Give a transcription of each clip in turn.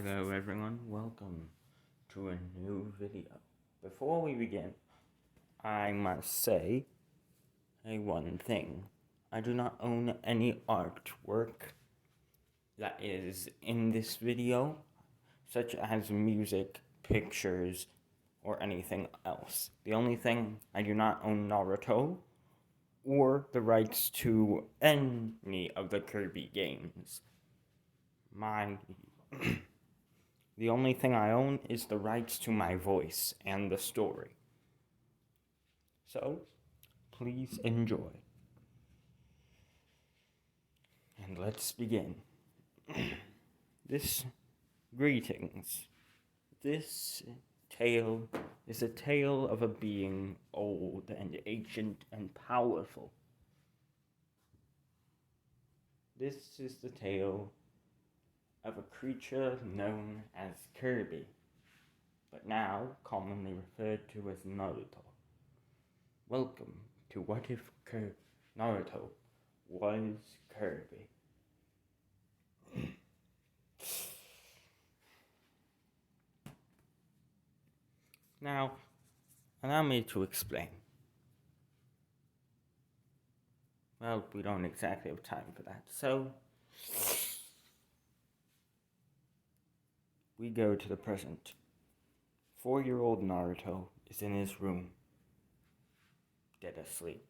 Hello everyone, welcome to a new video. Before we begin, I must say one thing. I do not own any artwork that is in this video, such as music, pictures, or anything else. The only thing I do not own Naruto or the rights to any of the Kirby games. The only thing I own is the rights to my voice and the story. So, please enjoy. And let's begin. Greetings. This tale is a tale of a being old and ancient and powerful. This is the tale of a creature known as Kirby, but now commonly referred to as Naruto. Welcome to What If Naruto Was Kirby. Now, allow me to explain. Well, we don't exactly have time for that, so we go to the present. 4-year-old Naruto is in his room, dead asleep.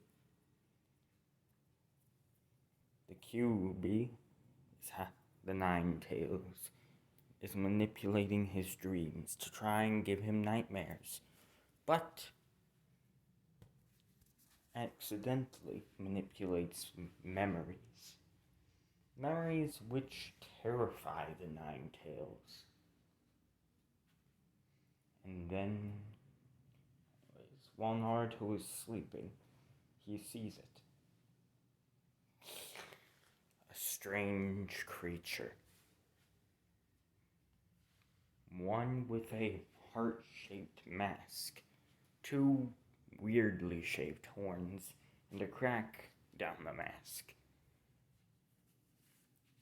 The QB, the Nine Tails, is manipulating his dreams to try and give him nightmares, but accidentally manipulates memories. Memories which terrify the Nine Tails. And then, while Naruto is sleeping, he sees it. A strange creature. One with a heart-shaped mask, 2 weirdly shaped horns, and a crack down the mask.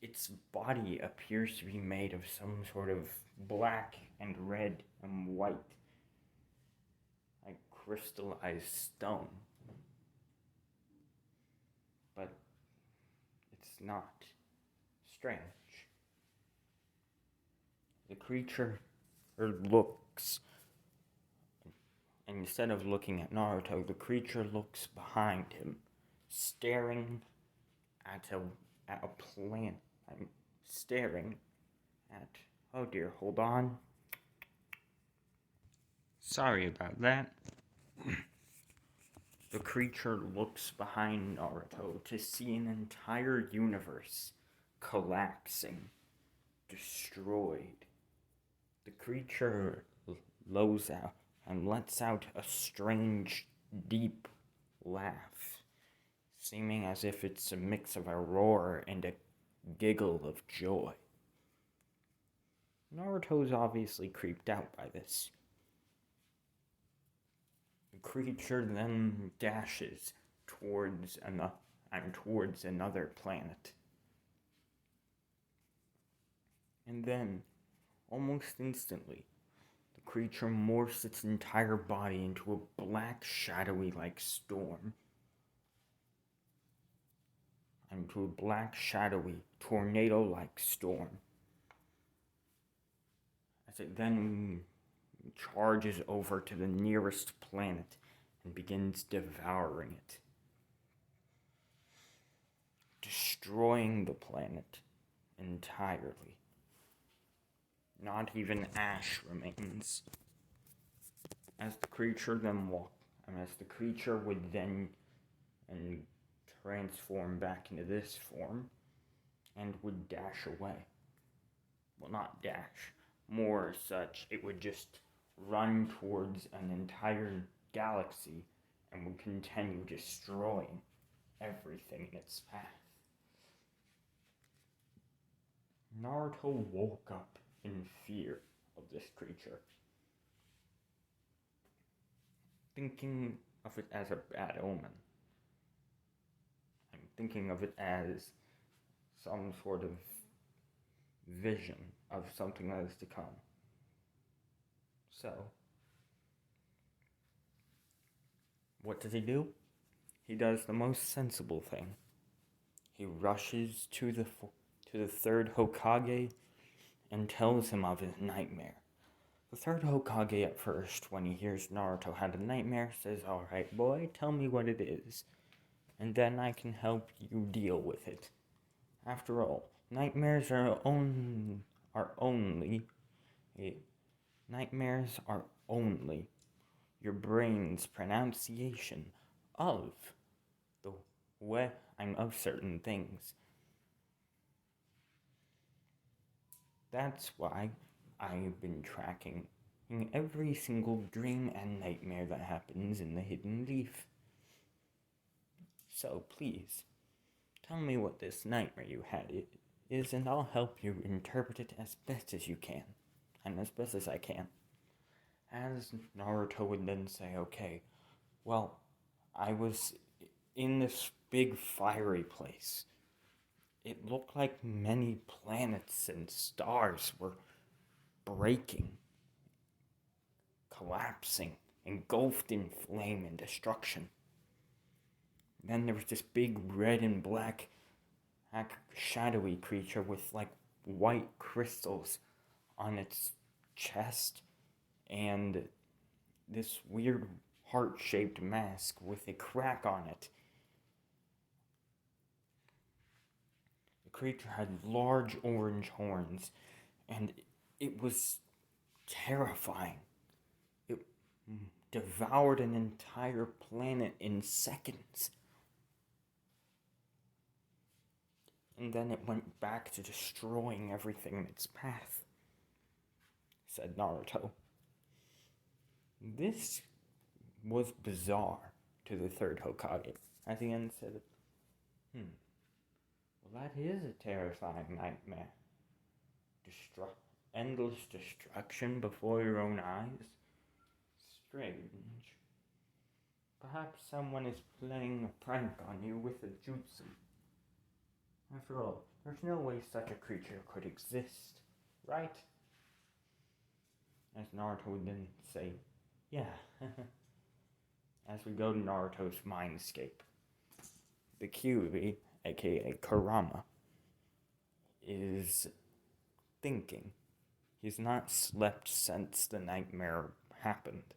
Its body appears to be made of some sort of black and red and white, like crystallized stone. But it's not strange. The creature looks, instead of looking at Naruto, the creature looks behind him, staring at a plant. I'm staring at, oh dear, hold on. Sorry about that. The creature looks behind Naruto to see an entire universe collapsing, destroyed. The creature lows out and lets out a strange, deep laugh, seeming as if it's a mix of a roar and a giggle of joy. Naruto's obviously creeped out by this. The creature then dashes towards another planet. And then, almost instantly, the creature morphs its entire body into a black, shadowy-like storm. Into a black, shadowy, tornado-like storm. As it then charges over to the nearest planet and begins devouring it. Destroying the planet entirely. Not even ash remains. As the creature would then transform back into this form and would dash away. Well, not dash. More such, it would just run towards an entire galaxy and would continue destroying everything in its path. Naruto woke up in fear of this creature, thinking of it as a bad omen. I'm thinking of it as some sort of vision of something that is to come. So, what does he do? He does the most sensible thing. He rushes to the third Hokage and tells him of his nightmare. The third Hokage at first, when he hears Naruto had a nightmare, says, "Alright, boy, tell me what it is, and then I can help you deal with it." After all, nightmares are only your brain's pronunciation of the way of certain things. That's why I've been tracking every single dream and nightmare that happens in the Hidden Leaf. So please, tell me what this nightmare you had is, and I'll help you interpret it as best as you can, and as best as I can. As Naruto would then say, "Okay, well, I was in this big fiery place. It looked like many planets and stars were breaking, collapsing, engulfed in flame and destruction. Then there was this big red and black shadowy creature with like white crystals on its chest and this weird heart-shaped mask with a crack on it. The creature had large orange horns, and it was terrifying. It devoured an entire planet in seconds. And then it went back to destroying everything in its path," said Naruto. This was bizarre to the third Hokage. At the end said, "Well, that is a terrifying nightmare. Endless destruction before your own eyes? Strange. Perhaps someone is playing a prank on you with a jutsu. After all, there's no way such a creature could exist, right?" As Naruto would then say, "Yeah." As we go to Naruto's mindscape, the Kyuubi, aka Kurama, is thinking. He's not slept since the nightmare happened.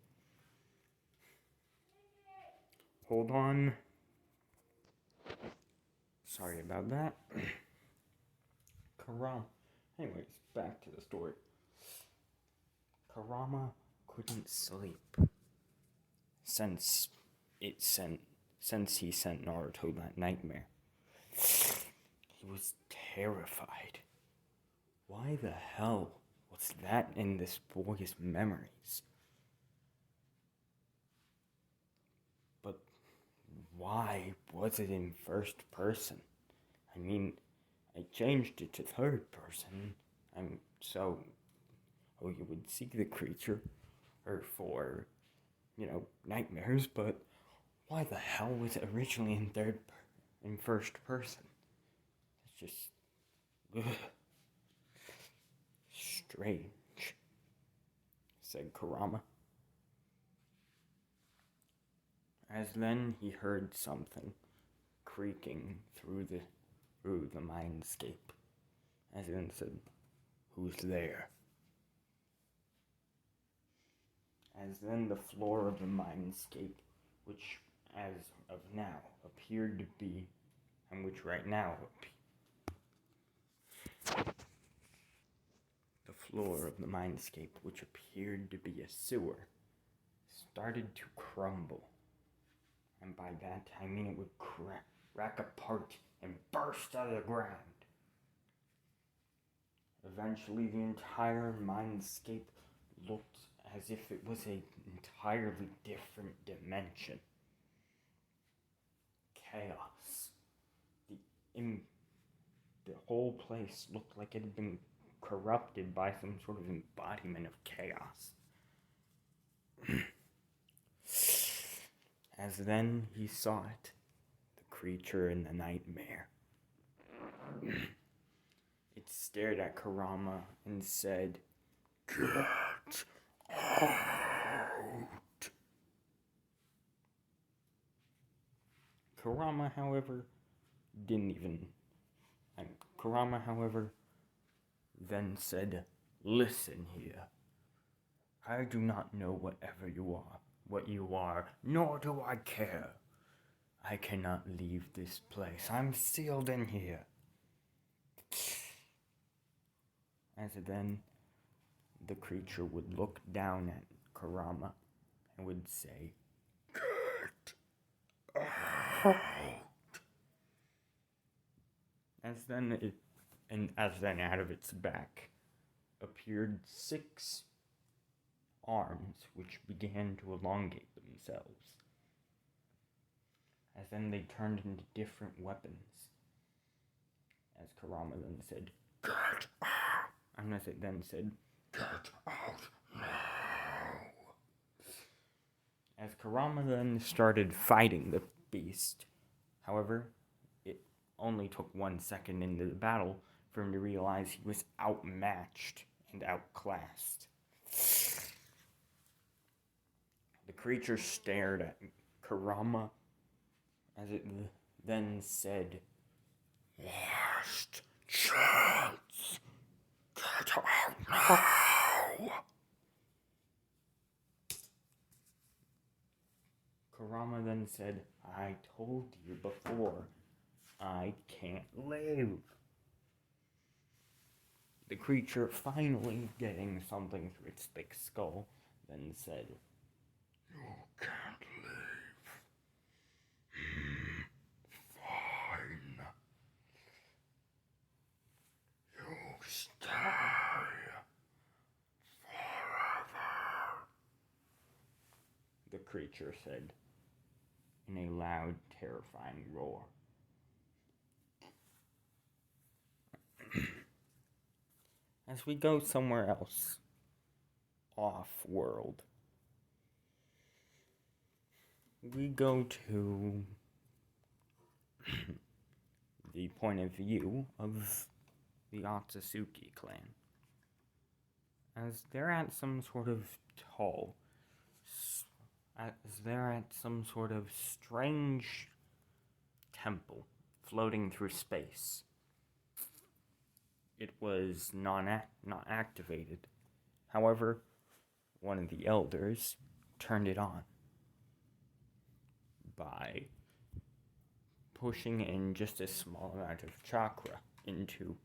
Hold on. Sorry about that. Anyways, back to the story. Kurama couldn't sleep since he sent Naruto that nightmare. He was terrified. Why the hell was that in this boy's memories? But why was it in first person? I mean, I changed it to third person, so you would see the creature, or for, nightmares, but why the hell was it originally in first person? It's just, strange, said Kurama. As then he heard something creaking through the mindscape. As then said, "Who's there?" As then the floor of the mindscape, which as of now appeared to be, and which right now the floor of the mindscape, which appeared to be a sewer, started to crumble. And by that I mean it would crack apart and burst out of the ground. Eventually the entire mindscape looked as if it was an entirely different dimension. Chaos. The whole place looked like it had been corrupted by some sort of embodiment of chaos. As then he saw it, the creature in the nightmare. Its stared at Kurama and said, "Get out." Kurama, however, then said, "Listen here. I do not know what you are, nor do I care. I cannot leave this place. I'm sealed in here." As then, the creature would look down at Kurama and would say, "Get out." As then out of its back appeared 6 arms which began to elongate themselves. As then they turned into different weapons. As Kurama then said, "Get out." And as it then said, "Get out now." As Kurama then started fighting the beast, however, it only took 1 second into the battle for him to realize he was outmatched and outclassed. The creature stared at Kurama as it then said, "Last chance. Get out now." Kurama then said, "I told you before, I can't live." The creature, finally getting something through its thick skull, then said, "You can't live. Fine. You stay forever," the creature said in a loud, terrifying roar. As we go somewhere else, off-world, we go to the point of view of the Otsutsuki clan. As they're at some sort of strange temple floating through space. It was not activated. However, one of the elders turned it on by pushing in just a small amount of chakra into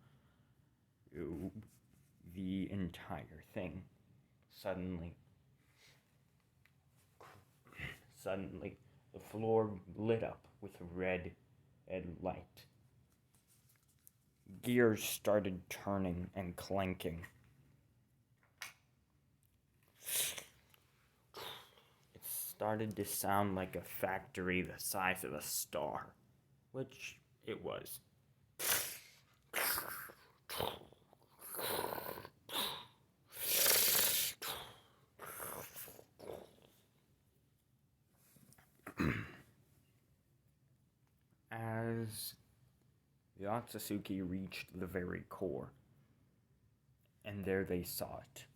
the entire thing. Suddenly, the floor lit up with red light. Gears started turning and clanking. It started to sound like a factory the size of a star, which it was. As the Otsutsuki reached the very core, and there they saw it.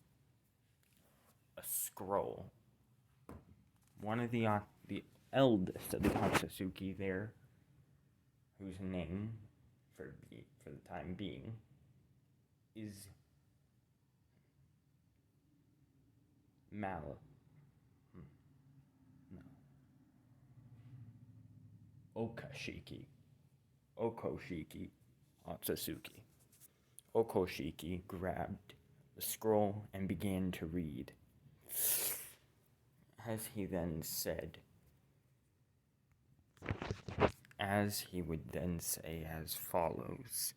A scroll. One of the eldest of the Otsutsuki there, whose name, for the time being, is Okoshiki Otsutsuki. Okoshiki grabbed the scroll and began to read. As he would then say as follows.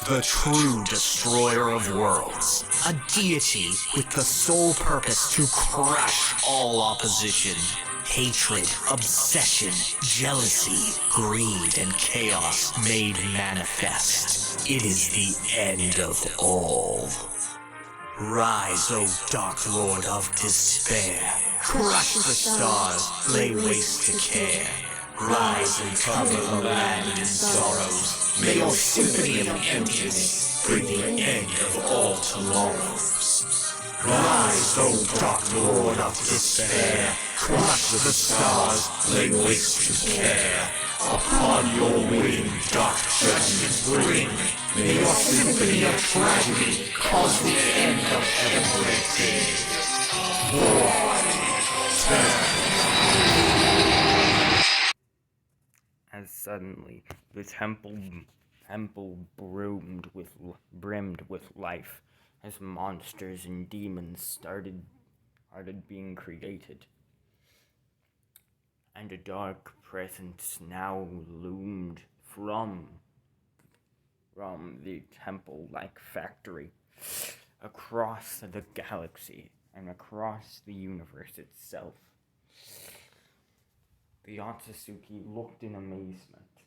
The true destroyer of worlds, a deity with the sole purpose to crush all opposition, hatred, obsession, jealousy, greed, and chaos made manifest. It is the end of all. Rise, O Dark Lord of Despair. Crush the stars, lay waste to care. Rise and cover the land in sorrows. May your symphony of emptiness bring the end of all tomorrows. Rise, O dark lord of despair, crush the stars, lay waste to care. Upon your wing, dark judgment bring. May your symphony of tragedy cause the end of everything. As suddenly the temple brimmed with life, as monsters and demons started being created, and a dark presence now loomed from the temple-like factory across the galaxy and across the universe itself. The Otsutsuki looked in amazement,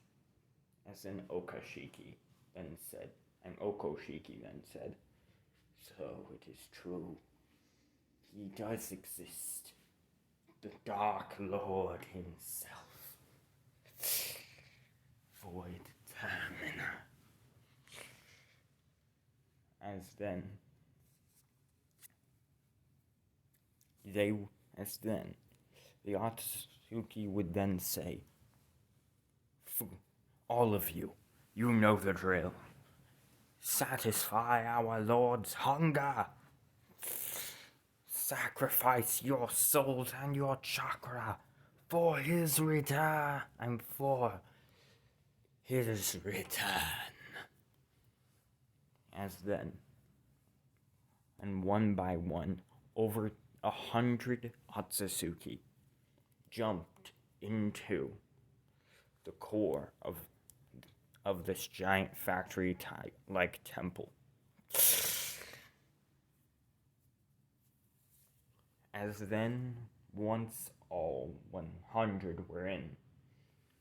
as an Okoshiki then said, "So it is true. He does exist. The Dark Lord himself. Void Termina." As then, the Otsutsuki would then say, "All of you, you know the drill. Satisfy our Lord's hunger. Sacrifice your souls and your chakra for his return and for his return." As then, and one by one, over 100 Otsutsuki jumped into the core of this giant factory-like temple. As then, once all 100 were in,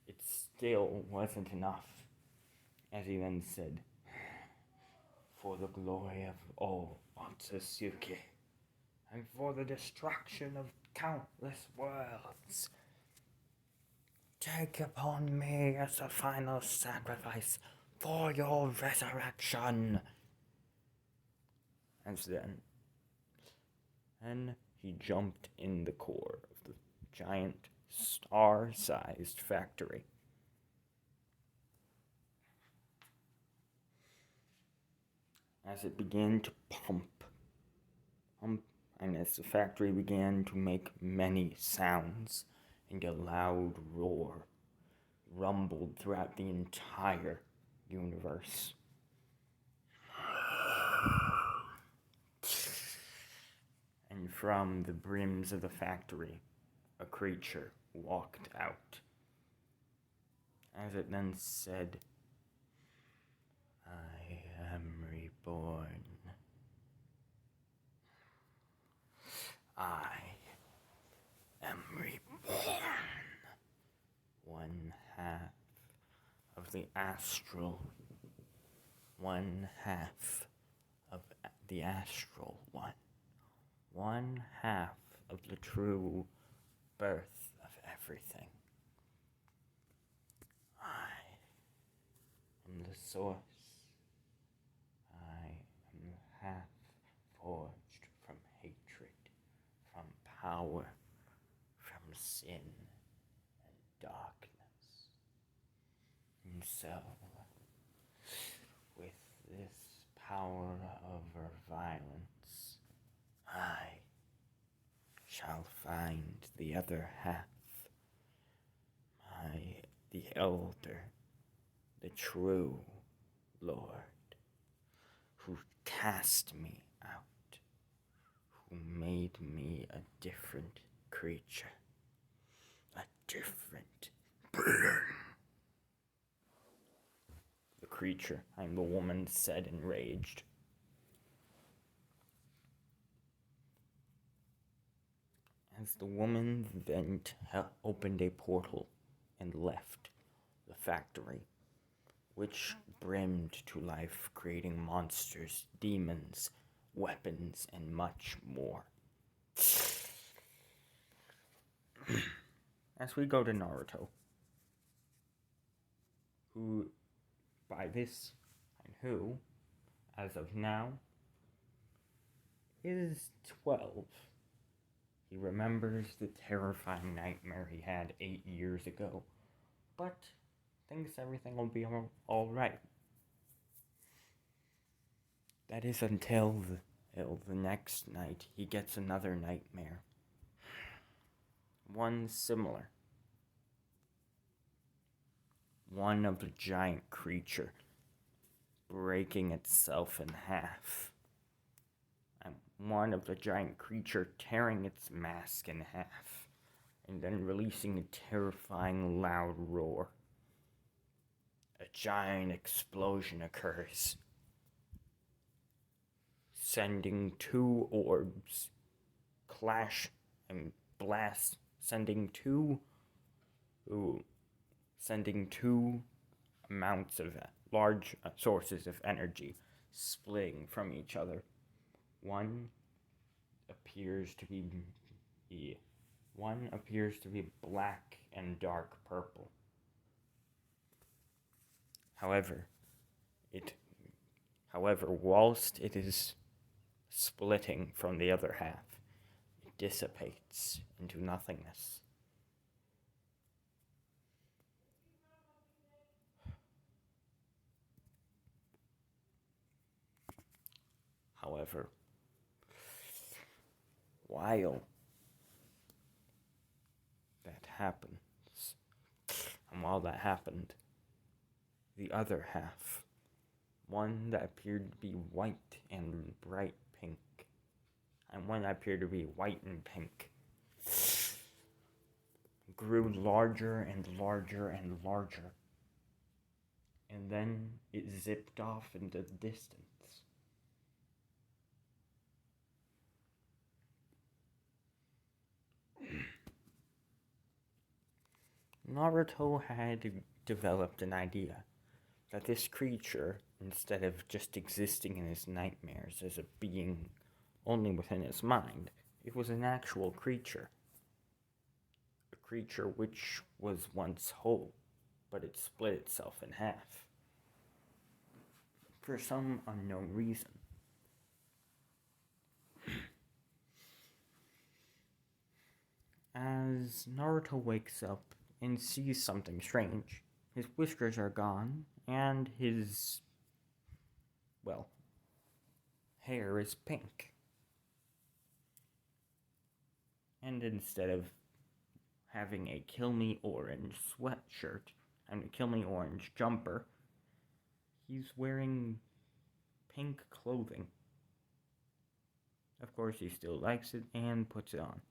it still wasn't enough, as he then said, "For the glory of all Otsutsuki, and for the destruction of countless worlds, take upon me as a final sacrifice for your resurrection." As then, and he jumped in the core of the giant star-sized factory. As it began to pump, and as the factory began to make many sounds, and a loud roar rumbled throughout the entire universe. And from the brims of the factory, a creature walked out. As it then said, "I am reborn. I am reborn." One half of the astral, one half of the astral one. One half of the true birth of everything. I am the source. I am the half forged from hatred, from power, from sin and darkness. And so, with this power over violence, I shall find the other half, the elder, the true Lord, who cast me out, who made me a different creature, a different being. The creature, and the woman said, enraged. As the woman then opened a portal and left the factory, which brimmed to life, creating monsters, demons, weapons, and much more. As we go to Naruto, who, by by this, and who, as of now, is 12. He remembers the terrifying nightmare he had 8 years ago, but thinks everything will be alright. That is until the next night he gets another nightmare. One similar. One of a giant creature breaking itself in half. And one of the giant creature tearing its mask in half, and then releasing a terrifying loud roar. A giant explosion occurs, sending two orbs clash and blast, sending two amounts of large sources of energy splitting from each other. One appears to be black and dark purple. However, whilst it is splitting from the other half, it dissipates into nothingness. However, while that happens, and while that happened, the other half, one that appeared to be white and bright pink, and one that appeared to be white and pink, grew larger and larger and larger, and then it zipped off into the distance. Naruto had developed an idea that this creature, instead of just existing in his nightmares as a being only within his mind, it was an actual creature. A creature which was once whole, but it split itself in half. For some unknown reason. As Naruto wakes up and sees something strange, his whiskers are gone, and his, hair is pink. And instead of having a Kill Me Orange sweatshirt and a Kill Me Orange jumper, he's wearing pink clothing. Of course, he still likes it and puts it on.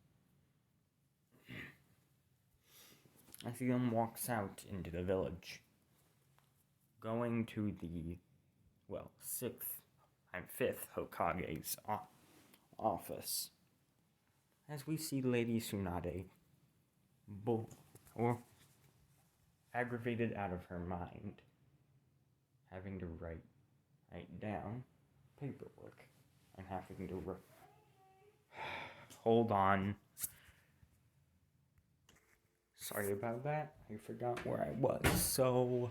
As he then walks out into the village, going to the, fifth Hokage's office, as we see Lady Tsunade, aggravated out of her mind, having to write down paperwork, and having to hold on. Sorry about that. I forgot where I was. So,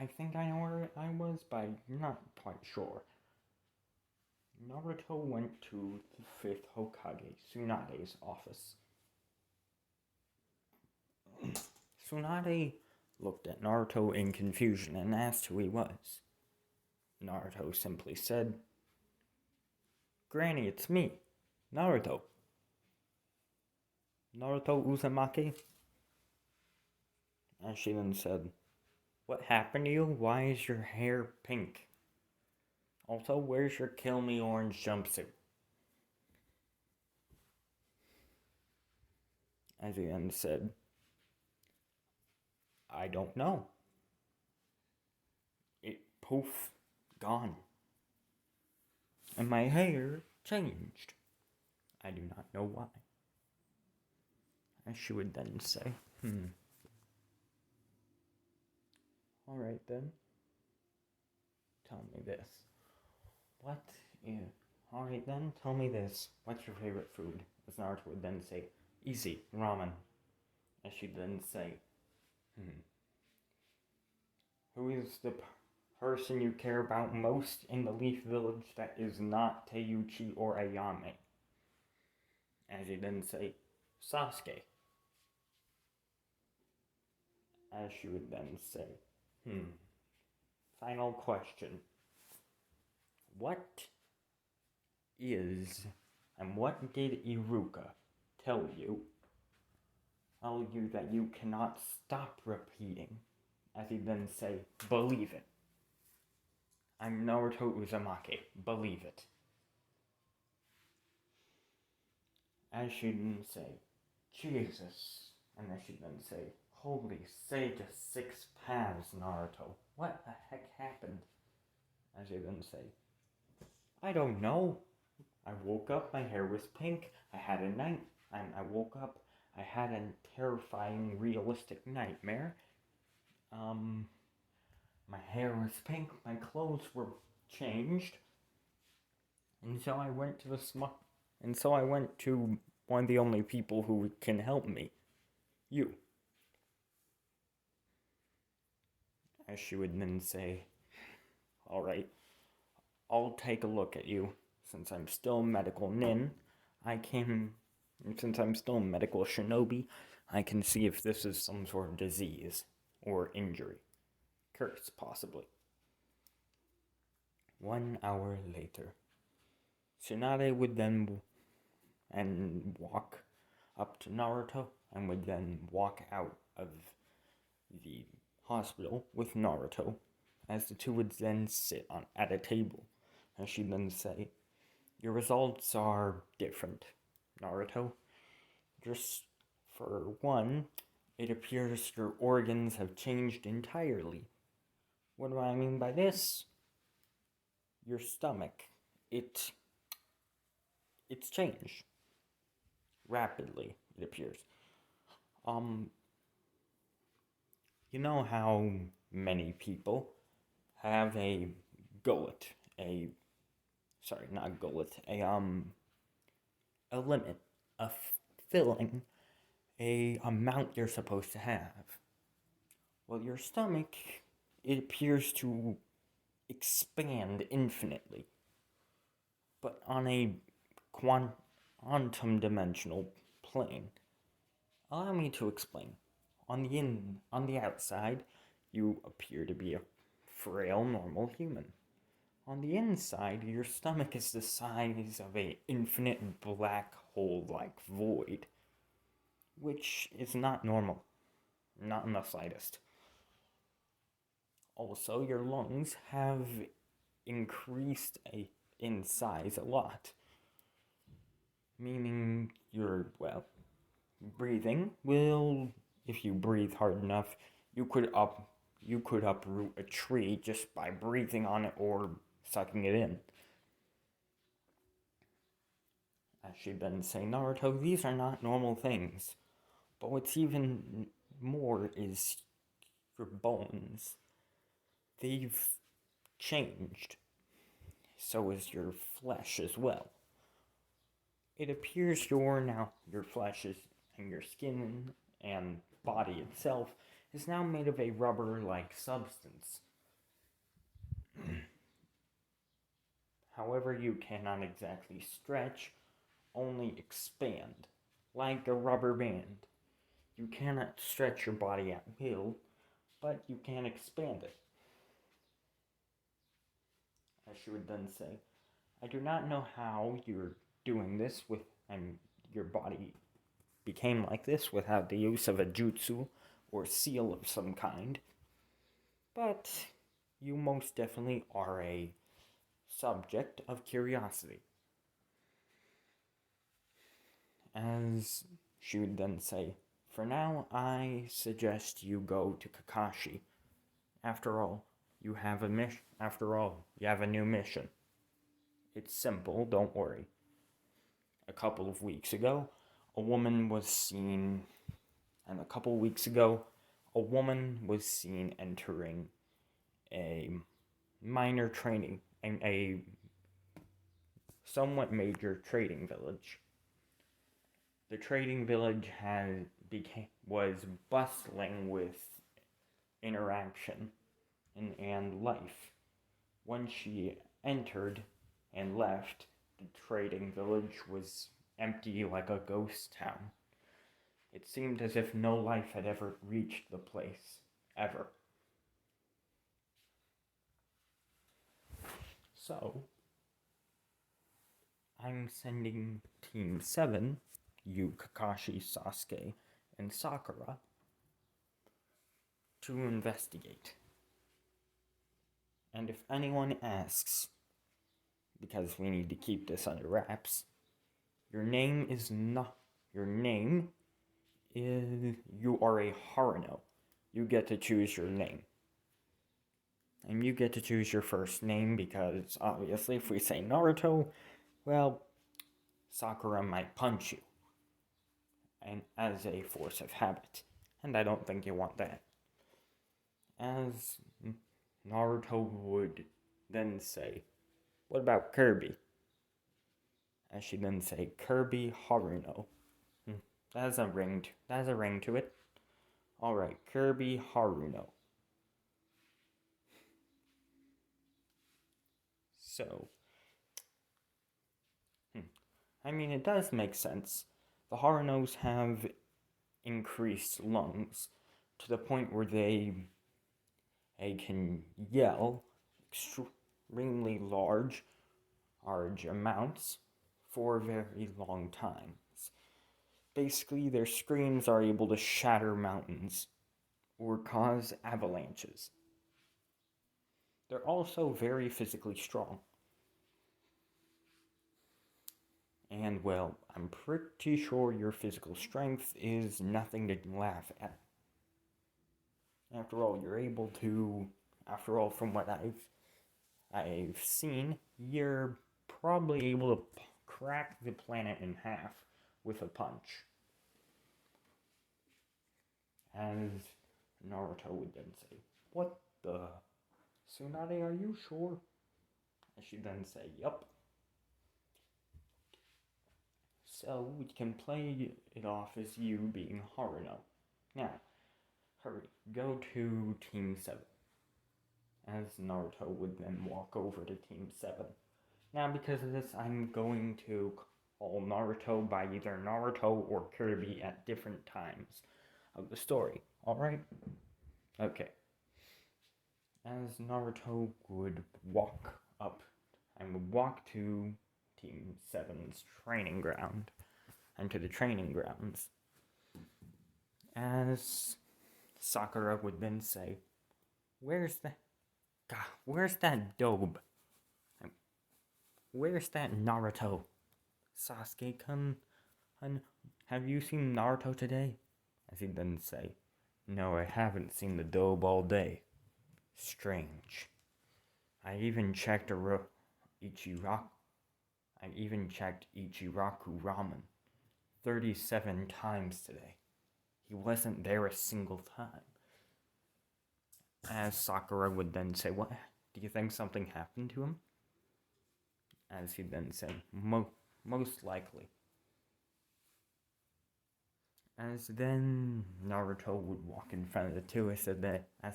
I think I know where I was, but I'm not quite sure. Naruto went to the 5th Hokage, Tsunade's office. Tsunade looked at Naruto in confusion and asked who he was. Naruto simply said, "Granny, it's me, Naruto. Naruto Uzumaki." And she then said, "What happened to you? Why is your hair pink? Also, where's your Kill Me Orange jumpsuit?" As he then said, "I don't know. It poof, gone. And my hair changed. I do not know why." And she would then say, "Alright then. Tell me this. Alright then, tell me this. What's your favorite food?" As Naruto would then say, "Easy, ramen." And she'd then say, Who is the person you care about most in the Leaf Village that is not Teuchi or Ayame? As she then say, Sasuke. As she would then say, final question. What is, and what did Iruka tell you? Tell you that you cannot stop repeating. As he then say, believe it. I'm Naruto Uzumaki. Believe it. As she then say, Jesus. And as she then say, holy sage of 6 paths, Naruto. What the heck happened? As he then say, I don't know. I woke up, my hair was pink. I had a night. I woke up. I had a terrifying, realistic nightmare. My hair was pink. My clothes were changed. And so I went to one of the only people who can help me. You. As she would then say, alright, I'll take a look at you. Since I'm still medical nin, since I'm still medical shinobi, I can see if this is some sort of disease or injury. Curse, possibly. 1 hour later, Tsunade would then walk up to Naruto and would then walk out of the hospital with Naruto, as the two would then sit at a table. And she'd then say, your results are different, Naruto. Just for one, it appears your organs have changed entirely. What do I mean by this? Your stomach, it's changed. Rapidly, it appears. You know how many people have a limit, of filling a amount you're supposed to have. Well, your stomach, it appears to expand infinitely, but on a quantum dimensional plane. Allow me to explain. On the outside, you appear to be a frail, normal human. On the inside, your stomach is the size of an infinite black hole-like void, which is not normal. Not in the slightest. Also, your lungs have increased in size a lot. Meaning your, breathing will, if you breathe hard enough, you could uproot a tree just by breathing on it or sucking it in. As she'd then say, Naruto, these are not normal things. But what's even more is your bones. They've changed. So is your flesh as well. It appears your flesh and your skin and body itself is now made of a rubber-like substance. However, you cannot exactly stretch, only expand, like a rubber band. You cannot stretch your body at will, but you can expand it. As she would then say, I do not know how you're doing this your body became like this without the use of a jutsu or seal of some kind, but you most definitely are a subject of curiosity. As she would then say, for now, I suggest you go to Kakashi. After all, you have a new mission. It's simple, don't worry. A couple of weeks ago, a woman was seen entering a minor training, a somewhat major trading village. The trading village was bustling with interaction and life. When she entered and left, the trading village was empty like a ghost town. It seemed as if no life had ever reached the place, ever. So, I'm sending Team 7, you, Kakashi, Sasuke, and Sakura, to investigate. And if anyone asks, because we need to keep this under wraps, your name is, you are a Haruno. You get to choose your name. And you get to choose your first name because, obviously, if we say Naruto, well, Sakura might punch you. And as a force of habit. And I don't think you want that. As Naruto would then say, what about Kirby? As she then say, Kirby Haruno. That has a ring to it. Alright, Kirby Haruno. So, I mean, it does make sense. The Harunos have increased lungs to the point where they can yell extremely large amounts for very long times. Basically, their screams are able to shatter mountains or cause avalanches. They're also very physically strong. And, well, I'm pretty sure your physical strength is nothing to laugh at. After all, from what I've seen, you're probably able to crack the planet in half with a punch. As Naruto would then say, what the? Tsunade, are you sure? And she'd then say, yup. So we can play it off as you being Haruno. Now, hurry, go to Team 7. As Naruto would then walk over to Team 7. Now, because of this, I'm going to call Naruto by either Naruto or Kirby at different times of the story. Alright? Okay. As Naruto would walk up, I would walk to Team 7's training ground, and to the training grounds. As Sakura would then say, where's that dobe? Where's that Naruto? Sasuke-kun, have you seen Naruto today? As he'd then say, no, I haven't seen the dobe all day. Strange. I even checked Ichiraku Ramen 37 times today. He wasn't there a single time. As Sakura would then say, what? Do you think something happened to him? As he'd then say, most likely. As then Naruto would walk in front of the two, as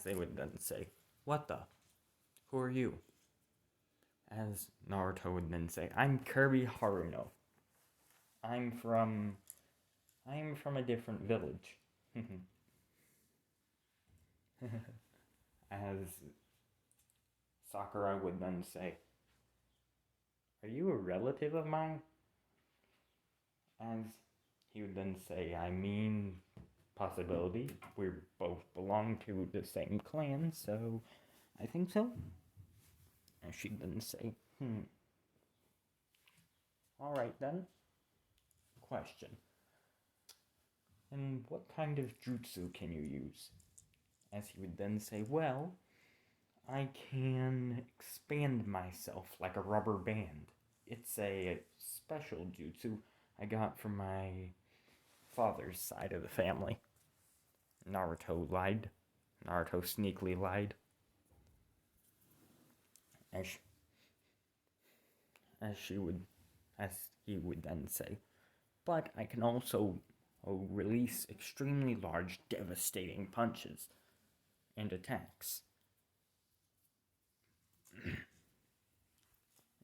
they would then say, what the? Who are you? As Naruto would then say, I'm Kirby Haruno. I'm from a different village. As Sakura would then say, are you a relative of mine? As he would then say, I mean, possibility. We both belong to the same clan, so I think so. And she'd then say, Alright then. Question. And what kind of jutsu can you use? As he would then say, well, I can expand myself like a rubber band. It's a special jutsu I got from my father's side of the family. Naruto lied. Naruto sneakily lied. As he would then say, but I can also release extremely large, devastating punches and attacks.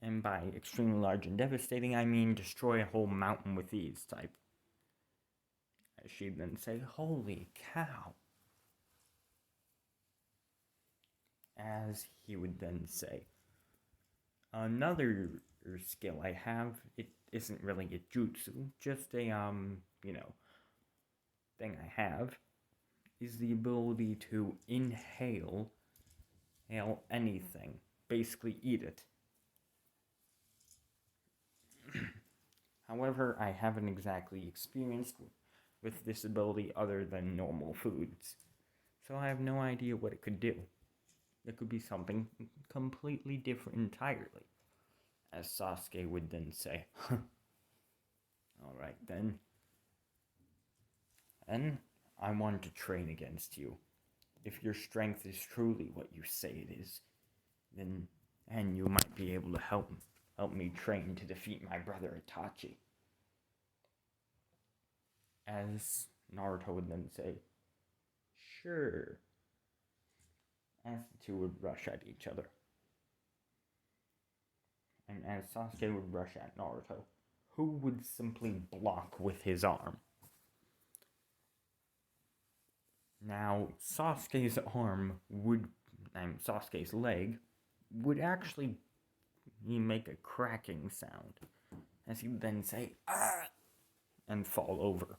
And by extremely large and devastating, I mean destroy a whole mountain with ease type. As she'd then say, holy cow. As he would then say, another skill I have, it isn't really a jutsu, just a, thing I have, is the ability to inhale anything, basically eat it. However, I haven't exactly experienced with this ability other than normal foods, so I have no idea what it could do. It could be something completely different entirely. As Sasuke would then say, alright then. And I want to train against you. If your strength is truly what you say it is, then and you might be able to help me train to defeat my brother Itachi. As Naruto would then say, sure. As the two would rush at each other. And as Sasuke would rush at Naruto, who would simply block with his arm. Now, Sasuke's leg would actually make a cracking sound, as he would then say, ah, and fall over.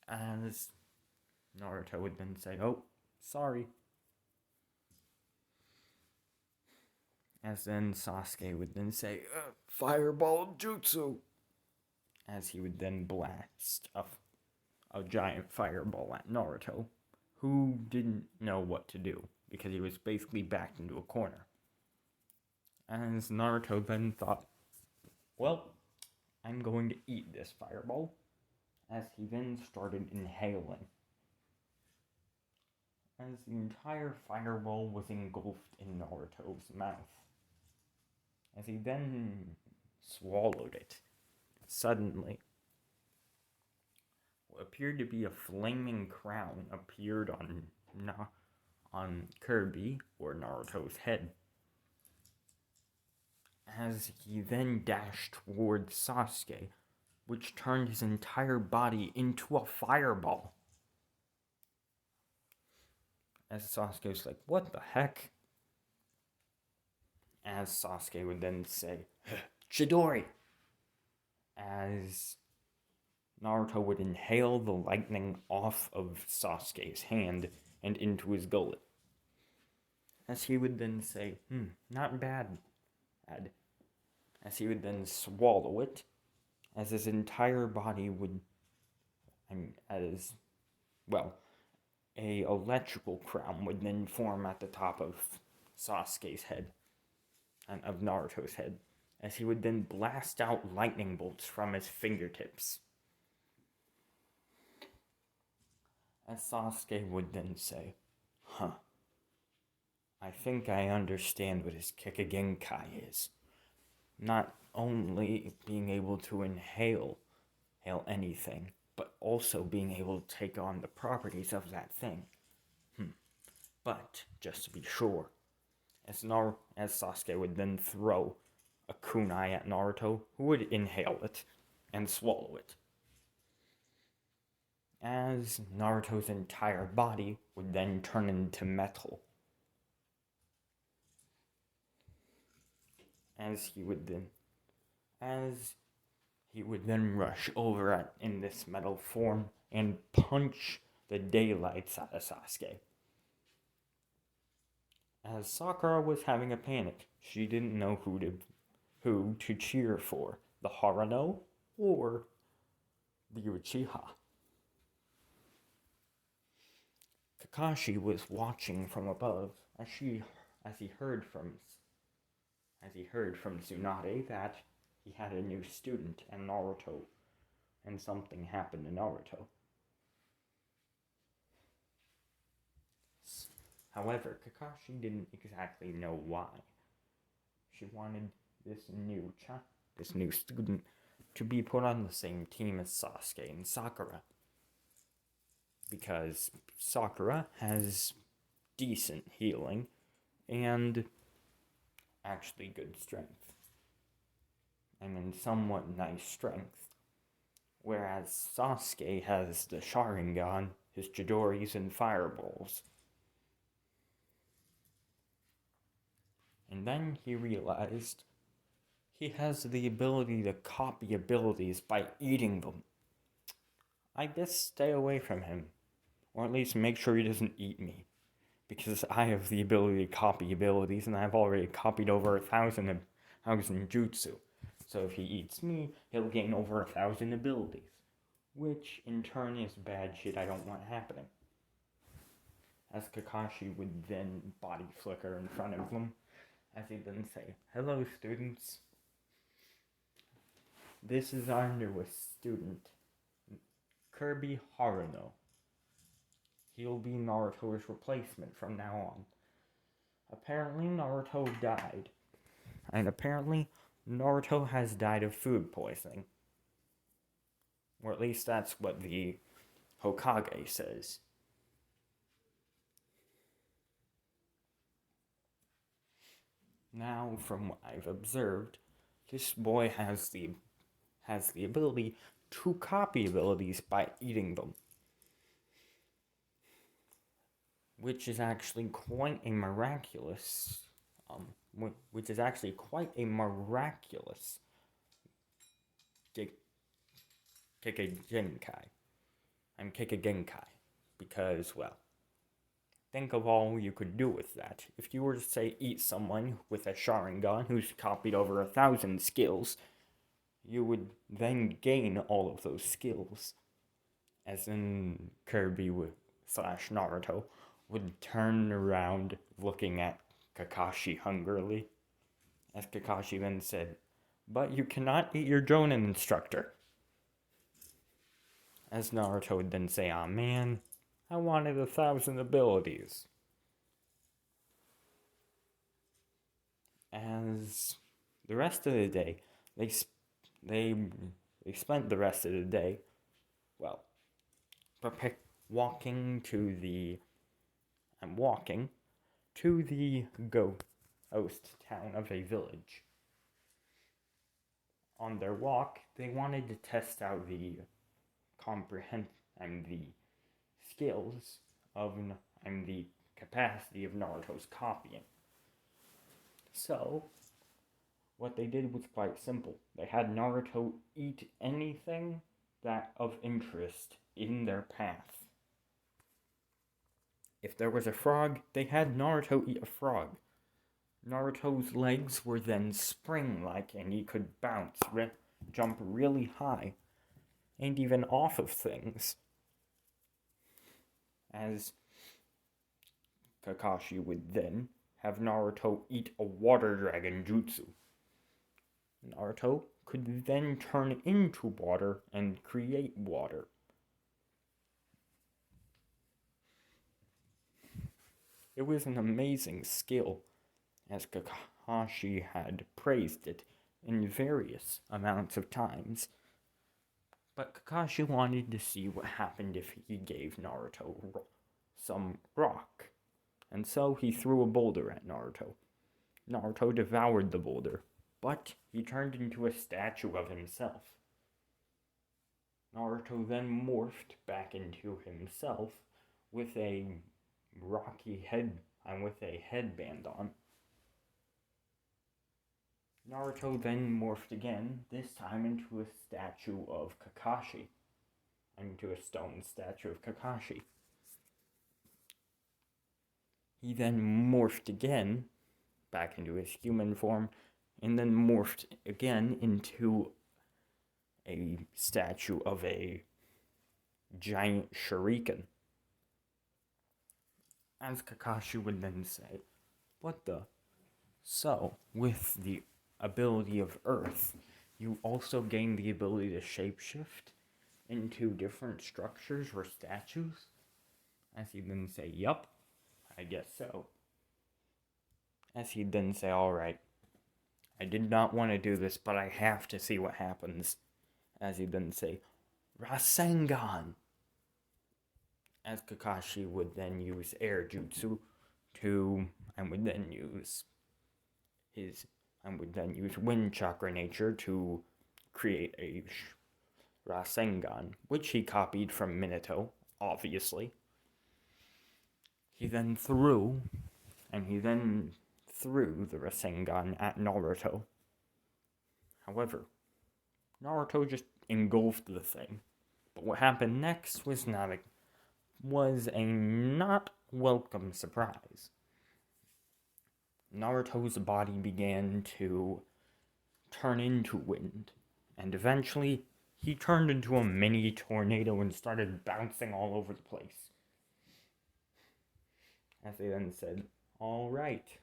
As Naruto would then say, oh, sorry. As then Sasuke would then say, fireball jutsu. As he would then blast a giant fireball at Naruto, who didn't know what to do, because he was basically backed into a corner. As Naruto then thought, well, I'm going to eat this fireball, as he then started inhaling. As the entire fireball was engulfed in Naruto's mouth. As he then swallowed it, suddenly, what appeared to be a flaming crown appeared on Kirby, or Naruto's head. As he then dashed towards Sasuke, which turned his entire body into a fireball. As Sasuke was like, what the heck? As Sasuke would then say, Chidori! As Naruto would inhale the lightning off of Sasuke's hand and into his gullet. As he would then say, not bad. As he would then swallow it, as his entire body would, a electrical crown would then form at the top of Sasuke's head, and of Naruto's head, as he would then blast out lightning bolts from his fingertips. As Sasuke would then say, I think I understand what his Kikagenkai is. Not only being able to inhale anything, but also being able to take on the properties of that thing. But, just to be sure, as Sasuke would then throw a kunai at Naruto, who would inhale it and swallow it. As Naruto's entire body would then turn into metal. As he would then rush over in this metal form and punch the daylights out of Sasuke. As Sakura was having a panic, she didn't know who to cheer for, the Harano or the Uchiha. Kakashi was watching from above as he heard from Tsunade that he had a new student and Naruto, and something happened to Naruto. However, Kakashi didn't exactly know why. She wanted this new student to be put on the same team as Sasuke and Sakura. Because Sakura has decent healing, and actually good strength. Somewhat nice strength. Whereas Sasuke has the Sharingan, his Chidoris, and fireballs. And then he realized he has the ability to copy abilities by eating them. I guess stay away from him. Or at least make sure he doesn't eat me. Because I have the ability to copy abilities, and I've already copied over 1,000 jutsu. So if he eats me, he'll gain over 1,000 abilities. Which, in turn, is bad shit I don't want happening. As Kakashi would then body flicker in front of them, as he then say, "Hello, students. This is our newest student, Kirby Naruto. He'll be Naruto's replacement from now on. Apparently, Naruto died. And apparently, Naruto has died of food poisoning. Or at least that's what the Hokage says. Now, from what I've observed, this boy has the ability to copy abilities by eating them. Which is actually quite a miraculous Kikagenkai. Because, well, think of all you could do with that. If you were to, say, eat someone with a Sharingan who's copied over 1,000 skills, you would then gain all of those skills. As in Kirby / Naruto would turn around looking at Kakashi hungrily. As Kakashi then said, "But you cannot eat your Jonin instructor." As Naruto would then say, "Aw man, I wanted 1,000 abilities." As the rest of the day, they spent the rest of the day, well, walking to the ghost town of a village. On their walk, they wanted to test out the skills of the capacity of Naruto's copying. So, what they did was quite simple. They had Naruto eat anything that of interest in their path. If there was a frog, they had Naruto eat a frog. Naruto's legs were then spring-like, and he could bounce, jump really high, and even off of things. As Kakashi would then have Naruto eat a water dragon jutsu. Naruto could then turn into water and create water. It was an amazing skill, as Kakashi had praised it in various amounts of times. But Kakashi wanted to see what happened if he gave Naruto some rock. And so he threw a boulder at Naruto. Naruto devoured the boulder, but he turned into a statue of himself. Naruto then morphed back into himself with a rocky head and with a headband on. Naruto then morphed again, this time into a statue of Kakashi. Into a stone statue of Kakashi. He then morphed again, back into his human form, and then morphed again into a statue of a giant shuriken. As Kakashi would then say, "What the?" So, with the ability of Earth, you also gain the ability to shapeshift into different structures or statues? As he'd then say, "Yup, I guess so." As he'd then say, "Alright, I did not want to do this, but I have to see what happens." As he'd then say, "Rasengan!" As Kakashi would then use air jutsu and would then use and would then use wind chakra nature to create a Rasengan, which he copied from Minato, obviously. He then threw the Rasengan at Naruto. However, Naruto just engulfed the thing. But what happened next was a not welcome surprise. Naruto's body began to turn into wind, and eventually he turned into a mini tornado and started bouncing all over the place. As they then said, "Alright,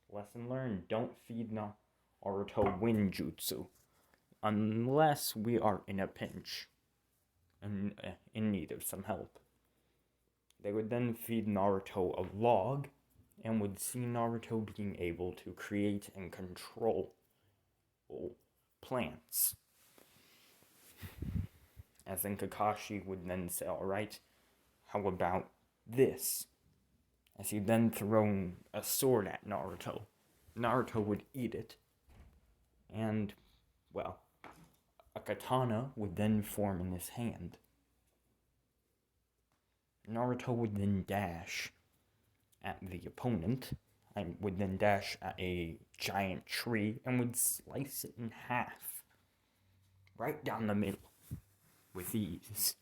lesson learned, don't feed Naruto wind jutsu, unless we are in a pinch, and in need of some help." They would then feed Naruto a log, and would see Naruto being able to create and control plants. As then Kakashi would then say, "Alright, how about this?" As he then thrown a sword at Naruto. Naruto would eat it, and, well, a katana would then form in his hand. Naruto would then dash at the opponent, and would then dash at a giant tree, and would slice it in half, right down the middle, with ease.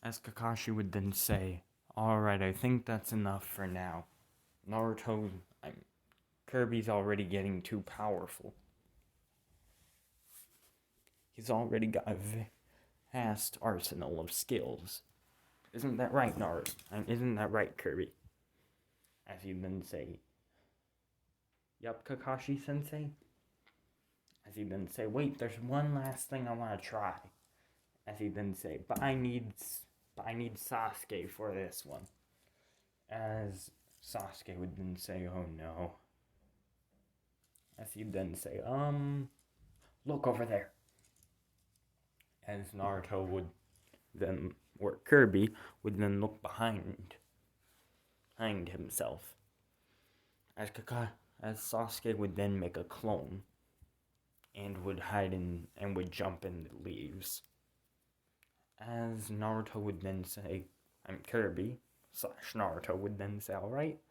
As Kakashi would then say, "Alright, I think that's enough for now. Kirby's already getting too powerful. He's already got a vast arsenal of skills. Isn't that right, Naruto? Isn't that right, Kirby?" As he'd then say, "Yup, Kakashi-sensei." As he'd then say, "Wait, there's one last thing I want to try." As he'd then say, but I need Sasuke for this one." As Sasuke would then say, "Oh no." As he'd then say, "Look over there." As Naruto would then, or Kirby would then look behind himself. As Sasuke would then make a clone, and would hide in, and would jump in the leaves. As Naruto would then say, Kirby / Naruto would then say, "Alright,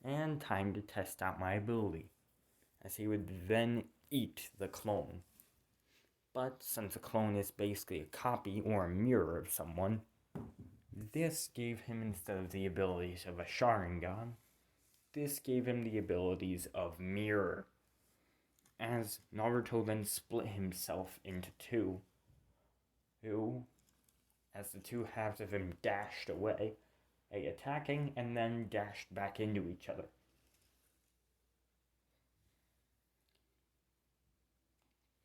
and time to test out my ability." As he would then eat the clone. But since a clone is basically a copy or a mirror of someone, this gave him, instead of the abilities of a Sharingan, this gave him the abilities of mirror. As Naruto then split himself into two, as the two halves of him dashed away, attacking and then dashed back into each other.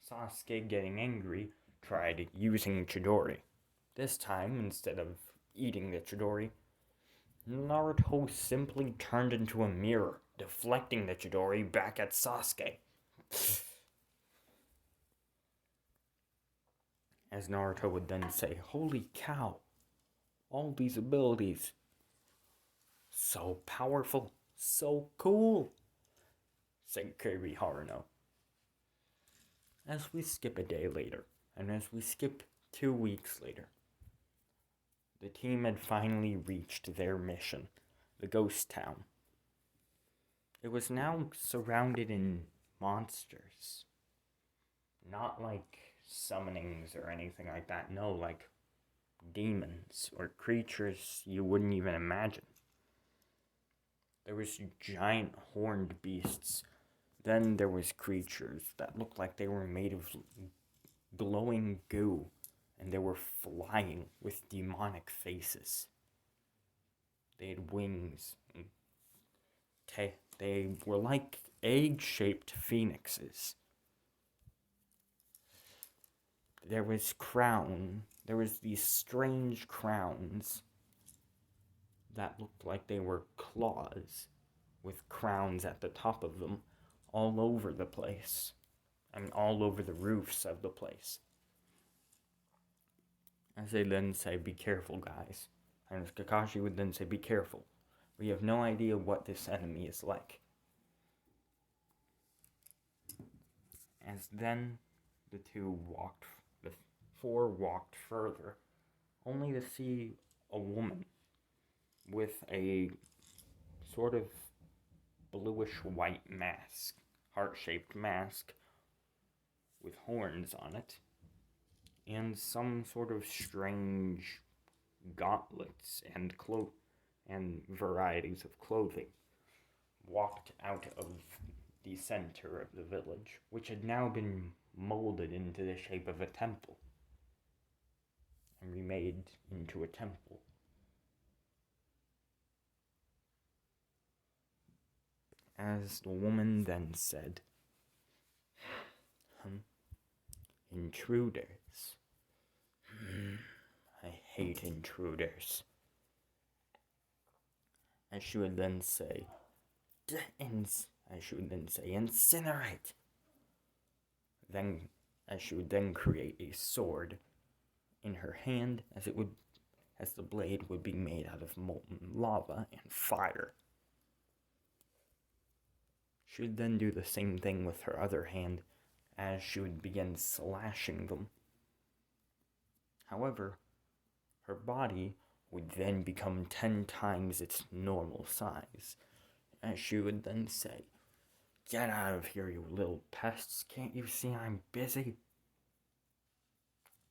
Sasuke, getting angry, tried using Chidori. This time, instead of eating the Chidori, Naruto simply turned into a mirror, deflecting the Chidori back at Sasuke. As Naruto would then say, "Holy cow, all these abilities, so powerful, so cool," said Kirby Haruno. As we skip a day later, and as we skip 2 weeks later, the team had finally reached their mission, the ghost town. It was now surrounded in monsters. Not like summonings or anything like that, no, like demons or creatures you wouldn't even imagine. There was giant horned beasts. Then there was creatures that looked like they were made of glowing goo, and they were flying with demonic faces. They had wings, and they were like egg-shaped phoenixes. There was these strange crowns that looked like they were claws, with crowns at the top of them, all over the place. All over the roofs of the place. As they then say, "Be careful, guys." And as Kakashi would then say, "Be careful. We have no idea what this enemy is like." As then the four walked further, only to see a woman with a sort of bluish-white mask, heart-shaped mask, with horns on it, and some sort of strange gauntlets and varieties of clothing, walked out of the center of the village, which had now been molded into the shape of a temple and remade into a temple. As the woman then said, intruders. I hate intruders. And she would then say, incinerate. Then, as she would then create a sword in her hand, as the blade would be made out of molten lava and fire. She would then do the same thing with her other hand, as she would begin slashing them. However, her body would then become 10 times its normal size, as she would then say, "Get out of here, you little pests, can't you see I'm busy?"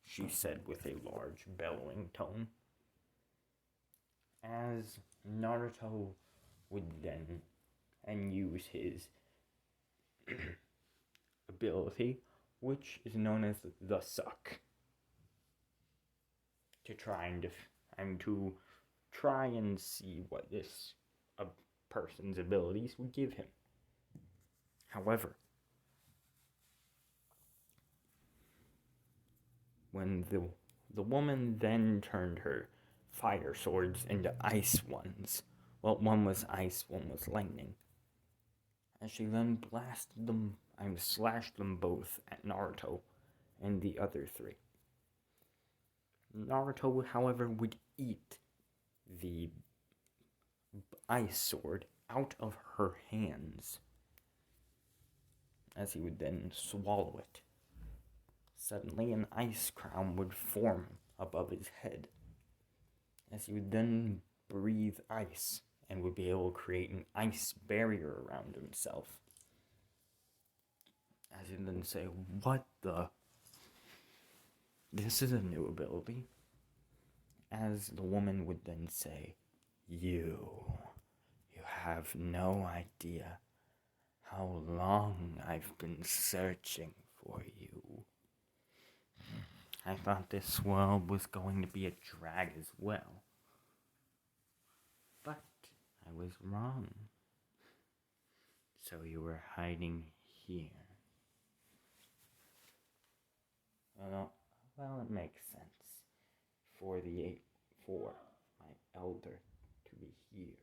She said with a large bellowing tone. As Naruto would then use his ability, which is known as the suck, to try and see what this person's abilities would give him. However, when the woman then turned her fire swords into ice ones, well, one was ice, one was lightning, as she then slashed them both at Naruto and the other three. Naruto, however, would eat the ice sword out of her hands, as he would then swallow it. Suddenly, an ice crown would form above his head, as he would then breathe ice and would be able to create an ice barrier around himself. As he would then say, "What the? This is a new ability." As the woman would then say, You have no idea how long I've been searching for you. I thought this world was going to be a drag as well. But I was wrong. So you were hiding here. Well, it makes sense for my elder to be here.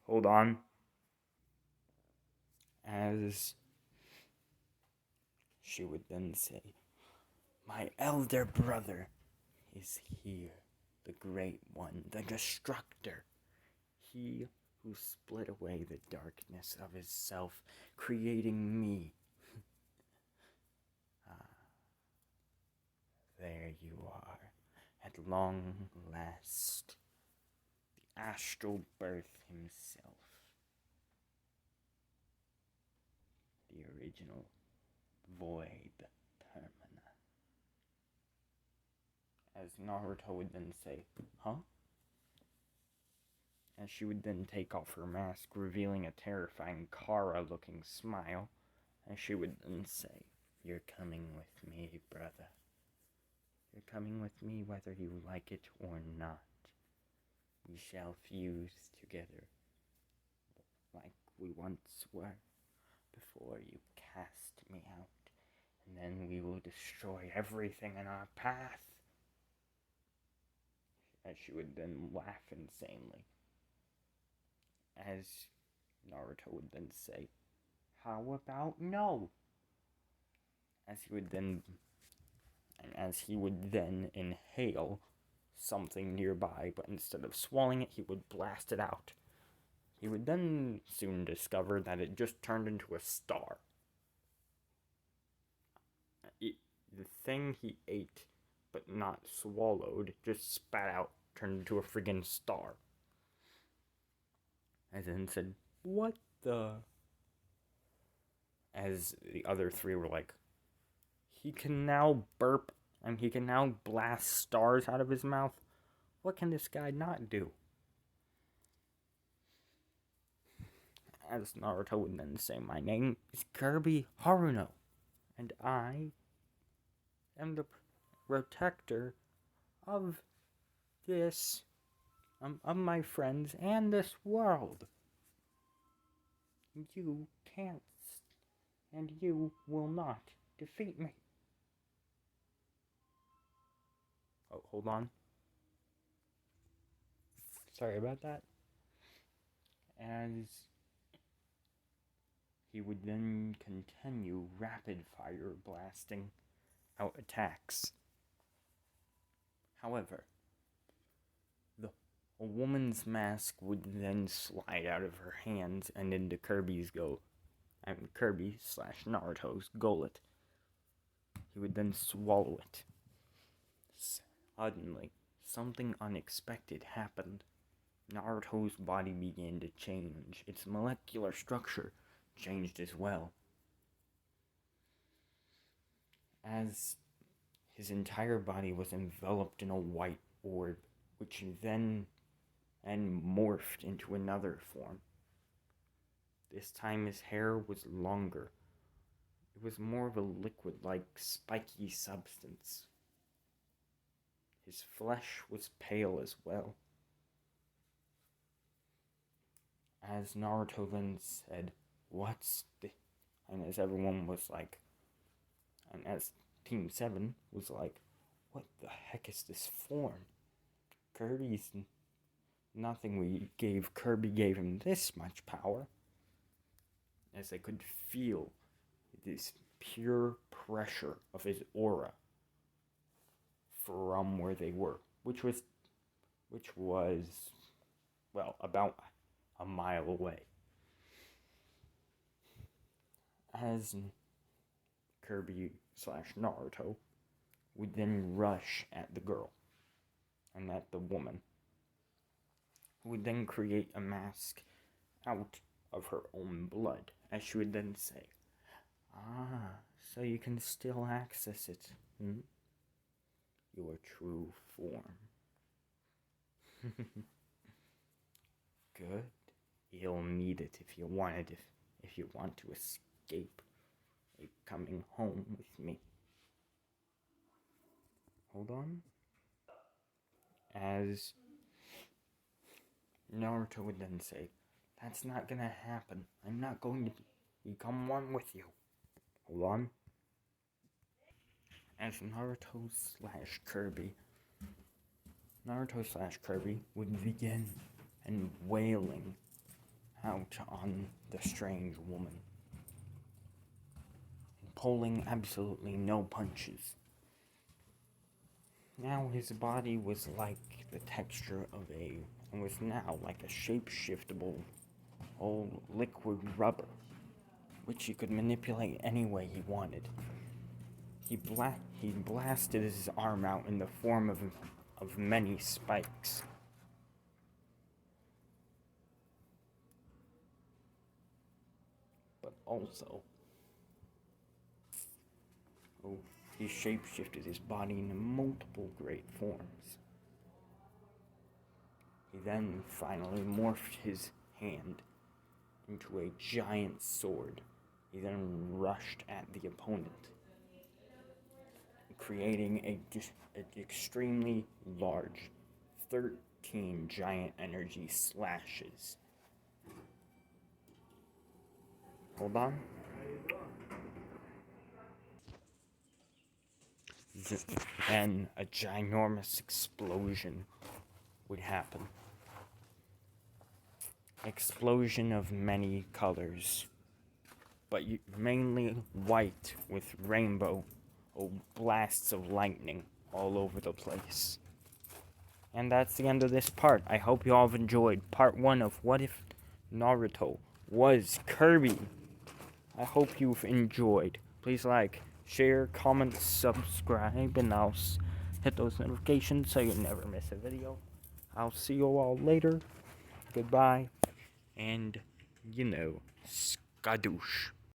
Hold on. As she would then say, my elder brother is here, the great one, the destructor. He who split away the darkness of his self, creating me. There you are, at long last, the astral birth himself, the original void Termina. As Naruto would then say, huh? As she would then take off her mask, revealing a terrifying Kara-looking smile, as she would then say, you're coming with me, brother. You're coming with me whether you like it or not. We shall fuse together like we once were before you cast me out, and then we will destroy everything in our path. As she would then laugh insanely. As Naruto would then say, how about no? As he would then inhale something nearby, but instead of swallowing it, he would blast it out. He would then soon discover that it just turned into a star. The thing he ate but not swallowed just spat out, turned into a friggin' star. And then said, "What the?" As the other three were like, "He can now burp and he can now blast stars out of his mouth. What can this guy not do?" As Naruto would then say, "My name is Kirby Haruno, and I am the protector of this, of my friends and this world. You can't, and you will not defeat me." Oh, hold on. Sorry about that. As he would then continue rapid fire blasting out attacks. However, a woman's mask would then slide out of her hands and into Kirby/Naruto's gullet. He would then swallow it. Suddenly, something unexpected happened. Naruto's body began to change. Its molecular structure changed as well. As his entire body was enveloped in a white orb, which then morphed into another form. This time his hair was longer. It was more of a liquid-like, spiky substance. His flesh was pale as well. As Naruto then said, "What's the..." And as everyone was like, and as Team 7 was like, "What the heck is this form? Kirby's nothing Kirby gave him this much power." As they could feel this pure pressure of his aura from where they were, which was, well, about a mile away. As Kirby/Naruto would then rush at the girl and at the woman, who would then create a mask out of her own blood, as she would then say, "Ah, so you can still access it, your true form." Good. You'll need it if you want to escape coming home with me. Hold on. As Naruto would then say, "That's not gonna happen. I'm not going to become one with you." Hold on. As Naruto/Kirby would begin and wailing out on the strange woman, pulling absolutely no punches. Now his body was like the texture of and was now like a shape-shiftable old liquid rubber, which he could manipulate any way he wanted. He blasted his arm out in the form of many spikes. But also, he shape-shifted his body into multiple great forms. He then finally morphed his hand into a giant sword. He then rushed at the opponent, creating an extremely large 13 giant energy slashes. Hold on. Then a ginormous explosion would happen. Explosion of many colors, but mainly white with rainbow blasts of lightning all over the place. And that's the end of this part. I hope you all have enjoyed part 1 of What If Naruto was Kirby. I hope you've enjoyed. Please like, share, comment, subscribe, and hit those notifications so you never miss a video. I'll see you all later. Goodbye. And, skadoosh.